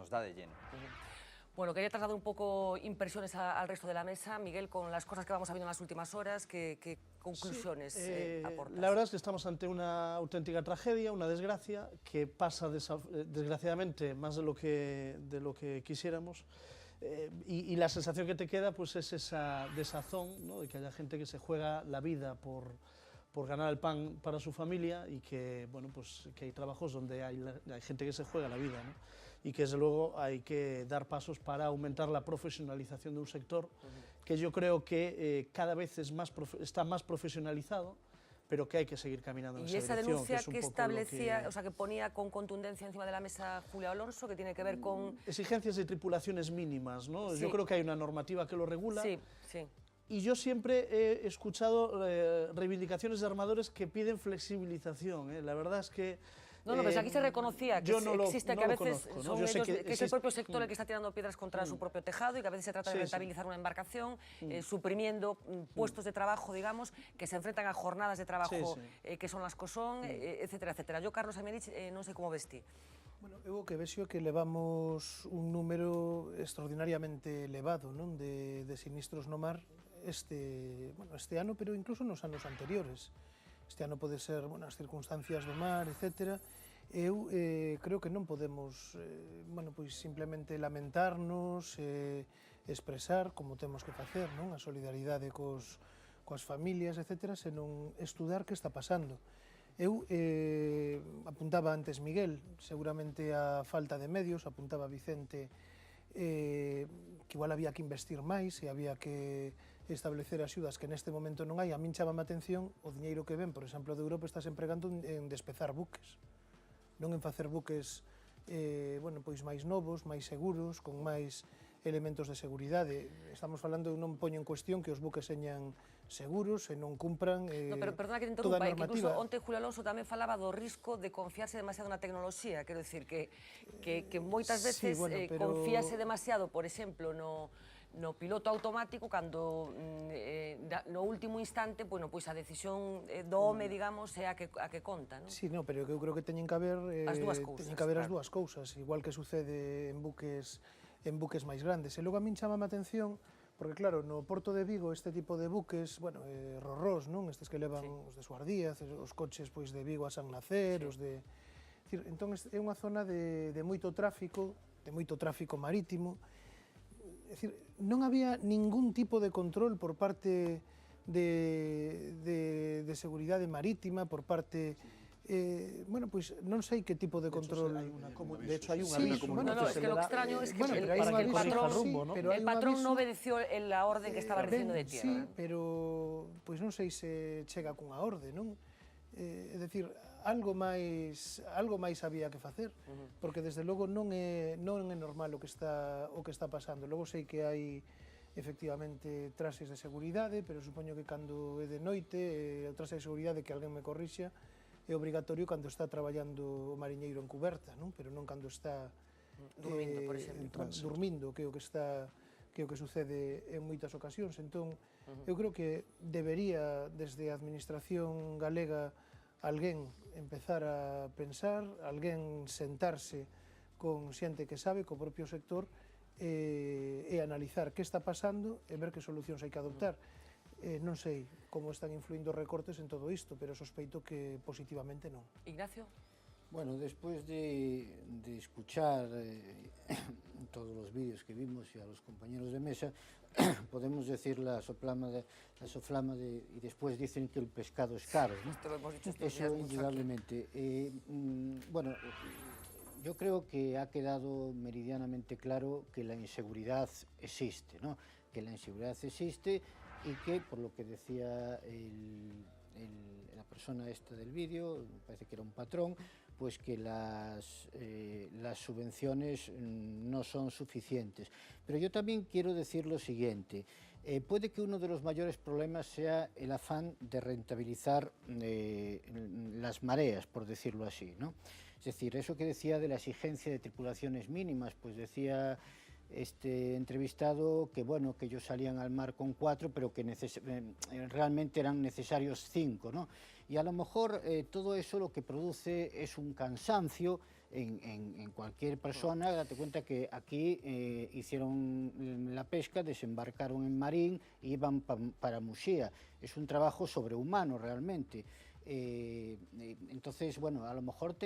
da de lleno. Bueno, quería trasladar un poco impresiones al resto de la mesa. Miguel, con las cosas que vamos viendo en las últimas horas, ¿qué conclusiones aportas? La verdad es que estamos ante una auténtica tragedia, una desgracia, que pasa desgraciadamente más de lo que quisiéramos. Y la sensación que te queda pues es esa desazón, ¿no?, de que haya gente que se juega la vida por ganar el pan para su familia y que, bueno, pues, que hay trabajos donde hay gente que se juega la vida, ¿no? Y que desde luego hay que dar pasos para aumentar la profesionalización de un sector que yo creo que cada vez está más profesionalizado, pero que hay que seguir caminando en Y esa dirección. denuncia Es un que poco establecía, o sea, que ponía con contundencia encima de la mesa Julio Alonso, que tiene que ver con... Exigencias de tripulaciones mínimas, ¿no? Sí. Yo creo que hay una normativa que lo regula. Sí, sí. Y yo siempre he escuchado reivindicaciones de armadores que piden flexibilización. La verdad es que... No, pero aquí se reconocía que existe, que a veces conozco, ¿no? son Yo sé ellos, que es el propio sector el que Mm. está tirando piedras contra su propio tejado y que a veces se trata de Sí, rentabilizar una embarcación, Mm. suprimiendo puestos de trabajo, digamos, que se enfrentan a jornadas de trabajo Sí, que son las que son, etcétera, etcétera. Yo, Carlos Aymerich, non sei como vesti. Bueno, eu o que vexo que levamos un número extraordinariamente elevado, non, de sinistros no mar este ano, pero incluso nos anos anteriores. Este ano pode ser, bueno, as circunstancias do mar, etcétera. Eu creo que non podemos, bueno, pois simplemente lamentarnos, expresar como temos que facer, non, a solidaridade coas familias, etcétera, senón estudar que está pasando. Eu apuntaba antes Miguel, seguramente a falta de medios, apuntaba Vicente, que igual había que investir máis e había que establecer axudas que neste momento non hai. A min chamame a atención o diñeiro que ven, por exemplo, de Europa está empregando en despezar buques, non en facer buques bueno, pois máis novos, máis seguros, con máis elementos de seguridade. Estamos falando, non poño en cuestión que os buques señan seguros e non cumpran No, pero perdona que te toda a interrumpa, que incluso normativa. onte Julio Alonso tamén falaba do risco de confiarse demasiado na tecnoloxía, quero dicir que moitas veces Sí, bueno, pero... confíase demasiado, por exemplo, no piloto automático cando no último instante, bueno, pois a decisión do home, digamos, é a que conta, non? Sí, no, pero eu creo que teñen que haber as dúas cousas, as dúas cousas, igual que sucede en buques máis grandes. E logo a min chamame a atención porque claro, no Porto de Vigo este tipo de buques, bueno, rorrós, non? Estes que levan os de Suardíaz, os coches pois de Vigo a San Nacer, os de... Entón é unha zona de moito tráfico marítimo. É dicir, non había ningún tipo de control por parte de seguridade marítima, por parte... bueno, pois non sei que tipo de control... De hecho, hai un aviso. No, es que lo extraño es que el patrón no obedeció la orden que estaba recibiendo de tierra. Sí, pero pois non sei se chega cunha orde, non? É dicir, algo máis había que facer, porque desde logo non é normal o que está pasando. Logo sei que hai efectivamente traxes de seguridade, pero supoño que cando é de noite, o traxe de seguridade que alguén me corrixa, é obrigatorio cando está traballando o mariñeiro en cuberta, non? Pero non cando está dormindo, por exemplo. Dormindo, que é o que sucede en moitas ocasións. Entón, eu creo que debería desde a administración galega alguén empezar a pensar, alguén sentarse con xente que sabe, co propio sector, e analizar que está pasando e ver que solucións hai que adoptar. Non sei como están influindo recortes en todo isto, pero sospeito que positivamente non. Ignacio? Bueno, después de escuchar todos los vídeos que vimos y a los compañeros de mesa, podemos decir la soflama y después dicen que el pescado es caro, ¿no? Esto lo hemos dicho estos Eso días mucho indudablemente. Bueno, yo creo que ha quedado meridianamente claro que la inseguridad existe, ¿no? Que la inseguridad existe y que, por lo que decía la persona esta del vídeo, me parece que era un patrón, pues que las subvenciones no son suficientes. Pero yo también quiero decir lo siguiente, puede que uno de los mayores problemas sea el afán de rentabilizar las mareas, por decirlo así, ¿no? Es decir, eso que decía de la exigencia de tripulaciones mínimas, pues decía este entrevistado que bueno, que ellos salían al mar con 4, pero que realmente eran necesarios 5, ¿no? Y a lo mejor todo eso lo que produce es un cansancio en cualquier persona. Date cuenta que aquí hicieron la pesca, desembarcaron en Marín e iban para Muxía. Es un trabajo sobrehumano realmente. Entonces, bueno, a lo mejor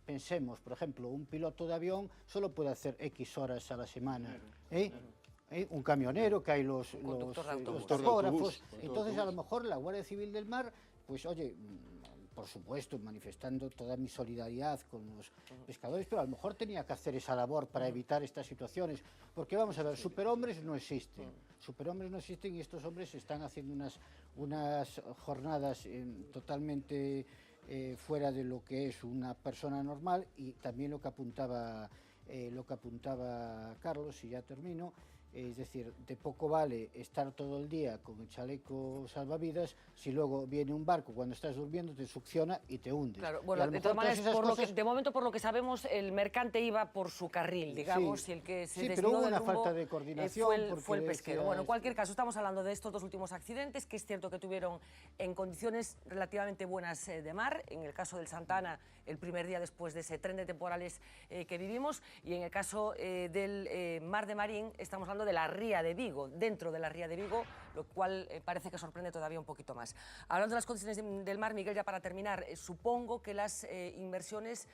pensemos, por ejemplo, un piloto de avión solo puede hacer X horas a la semana, un camionero, que hay los topógrafos, entonces a lo mejor la Guardia Civil del Mar, pues oye, por supuesto, manifestando toda mi solidaridad con los pescadores, pero a lo mejor tenía que hacer esa labor para evitar estas situaciones, porque vamos a ver, superhombres no existen, y estos hombres están haciendo unas jornadas totalmente fuera de lo que es una persona normal, y también lo que apuntaba Carlos, y ya termino. Es decir, de poco vale estar todo el día con el chaleco salvavidas si luego viene un barco cuando estás durmiendo, te succiona y te hundes. Claro, bueno, de todas maneras, de momento, por lo que sabemos, el mercante iba por su carril, digamos, y el que se desvió pero hubo del una rumbo falta de coordinación fue el pesquero. Bueno, en cualquier caso, estamos hablando de estos dos últimos accidentes, que es cierto que tuvieron en condiciones relativamente buenas de mar, en el caso del Santa Ana, el primer día después de ese tren de temporales que vivimos, y en el caso del Mar de Marín, estamos hablando de la ría de Vigo, dentro de la ría de Vigo, lo cual parece que sorprende todavía un poquito más. Hablando de las condiciones del mar, Miguel, ya para terminar, supongo que las inversiones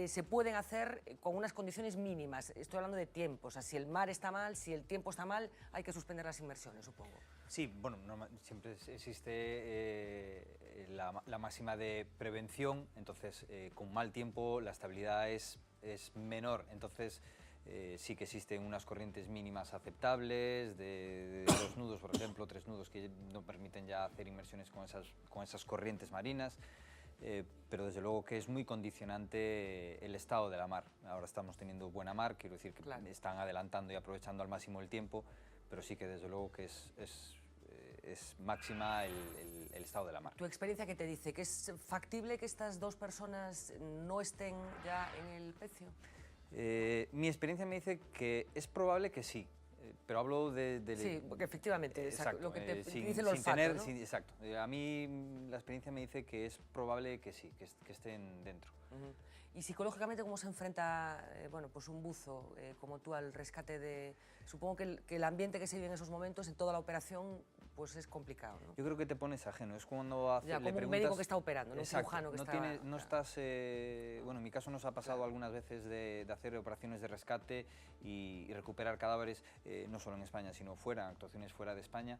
se pueden hacer con unas condiciones mínimas. Estoy hablando de tiempo, o sea, si el mar está mal, si el tiempo está mal, hay que suspender las inversiones, supongo. Sí, bueno, siempre existe la máxima de prevención, entonces con mal tiempo la estabilidad es menor, entonces sí que existen unas corrientes mínimas aceptables de 2 nudos, por ejemplo, 3 nudos que no permiten ya hacer inmersiones con esas corrientes marinas, pero desde luego que es muy condicionante el estado de la mar. Ahora estamos teniendo buena mar, quiero decir que están adelantando y aprovechando al máximo el tiempo, pero sí que desde luego que es máxima el estado de la mar. ¿Tu experiencia qué te dice? ¿Que es factible que estas dos personas no estén ya en el pecio? Mi experiencia me dice que es probable que sí, pero hablo de sí, porque efectivamente, exacto, lo que te dice el olfato, ¿no? Sí, exacto. A mí la experiencia me dice que es probable que sí, que estén dentro. Y psicológicamente, ¿cómo se enfrenta bueno, pues un buzo como tú al rescate de...? Supongo que el ambiente que se vive en esos momentos, en toda la operación, pues es complicado, ¿no? Yo creo que te pones ajeno, es cuando ya, como un médico que está operando, ¿no? Un cirujano que está... No estás... bueno, en mi caso nos ha pasado algunas veces de hacer operaciones de rescate y recuperar cadáveres, no solo en España, sino fuera, actuaciones fuera de España,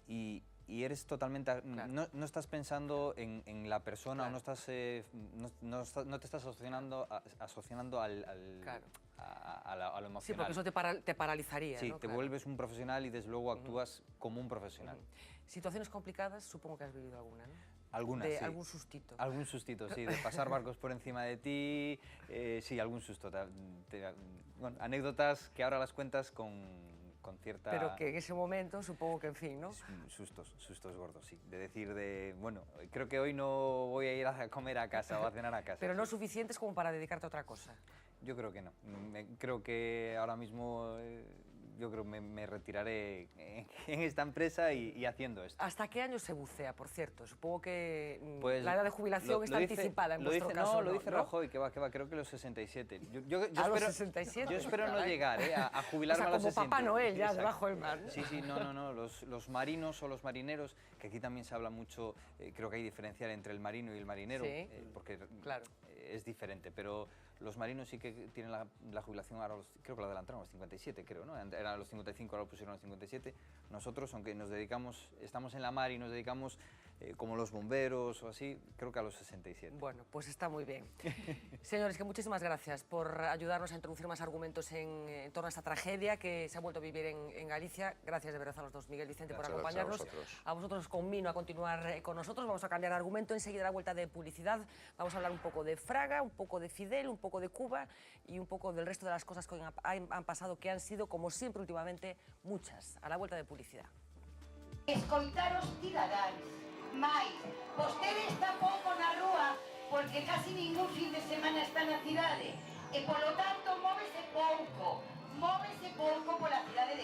y eres totalmente... No estás pensando en la persona, o no te estás asociando a lo emocional. Sí, porque eso te paralizaría, sí, ¿no? Te vuelves un profesional y desde luego actúas como un profesional. Situaciones complicadas, supongo que has vivido alguna, ¿no? Algunas, sí. ¿Algún sustito? Algún sustito, sí, de pasar barcos por encima de ti, sí, algún susto. Bueno, anécdotas que ahora las cuentas con cierta... Pero que en ese momento, supongo que en fin, ¿no? Sustos gordos, sí. De decir bueno, creo que hoy no voy a ir a comer a casa o a cenar a casa. Pero no suficientes como para dedicarte a otra cosa. Yo creo que no. Creo que ahora mismo me retiraré en esta empresa y haciendo esto. ¿Hasta qué años se bucea, por cierto? Supongo que pues la edad de jubilación está anticipada en vuestro caso. No, lo dice Rajoy, que va, creo que los 67. Los 67. Yo espero no llegar a jubilarme a los 60. Como Papá Noel, ya debajo del mar. Sí, no. Los marinos o los marineros, que aquí también se habla mucho, creo que hay diferencial entre el marino y el marinero, sí, porque claro, es diferente, pero los marinos sí que tienen la jubilación, ahora creo que la adelantaron a los 57, creo, ¿no? Eran a los 55, ahora lo pusieron a los 57. Nosotros, aunque estamos en la mar y nos dedicamos como los bomberos o así, creo que a los 67. Bueno, pues está muy bien. Señores, que muchísimas gracias por ayudarnos a introducir más argumentos en torno a esta tragedia que se ha vuelto a vivir en Galicia. Gracias de verdad a los dos, Miguel, Vicente, por acompañarnos. A vosotros conmino a continuar con nosotros. Vamos a cambiar de argumento enseguida, a la vuelta de publicidad. Vamos a hablar un poco de Fraga, un poco de Fidel, un poco de Cuba y un poco del resto de las cosas que han pasado, que han sido, como siempre últimamente, muchas. A la vuelta de publicidad. Escoitaros cidadanos, mais vostede está pouco na rúa porque casi ningún fin de semana está na cidade e polo tanto móvese pouco pola cidade